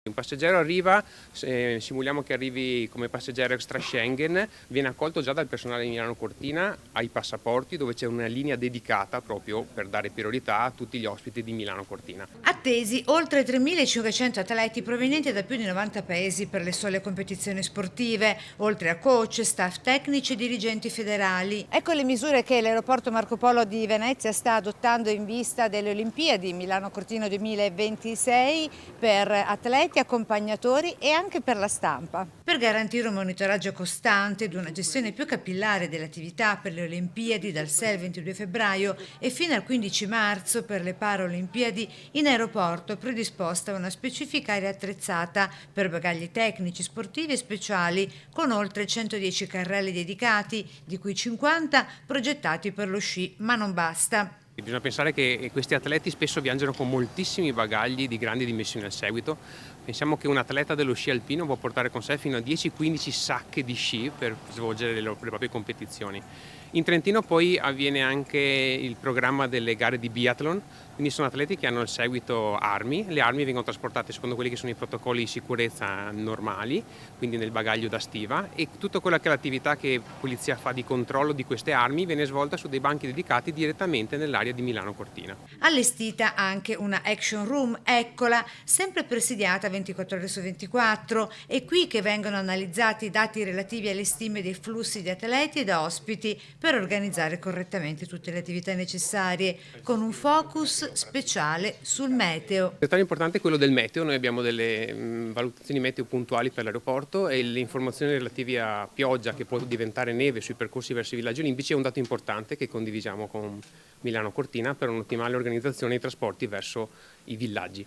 Un passeggero arriva, simuliamo che arrivi come passeggero extra Schengen, viene accolto già dal personale di Milano Cortina ai passaporti, dove c'è una linea dedicata proprio per dare priorità a tutti gli ospiti di Milano Cortina. Attesi oltre 3.500 atleti provenienti da più di 90 paesi per le sole competizioni sportive, oltre a coach, staff tecnici e dirigenti federali. Ecco le misure che l'aeroporto Marco Polo di Venezia sta adottando in vista delle Olimpiadi Milano Cortina 2026 per atleti, accompagnatori e anche per la stampa. Per garantire un monitoraggio costante ed una gestione più capillare delle attività per le Olimpiadi dal 6 al 22 febbraio e fino al 15 marzo per le Paralimpiadi, in aeroporto è predisposta una specifica area attrezzata per bagagli tecnici, sportivi e speciali, con oltre 110 carrelli dedicati, di cui 50 progettati per lo sci, ma non basta. Bisogna pensare che questi atleti spesso viaggiano con moltissimi bagagli di grandi dimensioni al seguito. Pensiamo che un atleta dello sci alpino può portare con sé fino a 10-15 sacche di sci per svolgere le proprie competizioni. In Trentino poi avviene anche il programma delle gare di biathlon, quindi sono atleti che hanno al seguito armi. Le armi vengono trasportate secondo quelli che sono i protocolli di sicurezza normali, quindi nel bagaglio da stiva, e tutta quella che è l'attività che polizia fa di controllo di queste armi viene svolta su dei banchi dedicati direttamente nell'area di Milano Cortina. Allestita anche una action room, eccola, sempre presidiata 24 ore su 24, è qui che vengono analizzati i dati relativi alle stime dei flussi di atleti ed ospiti per organizzare correttamente tutte le attività necessarie, con un focus speciale sul meteo. Il dettaglio importante è quello del meteo. Noi abbiamo delle valutazioni meteo puntuali per l'aeroporto e le informazioni relative a pioggia che può diventare neve sui percorsi verso i villaggi olimpici è un dato importante che condividiamo con Milano Cortina per un'ottimale organizzazione dei trasporti verso i villaggi.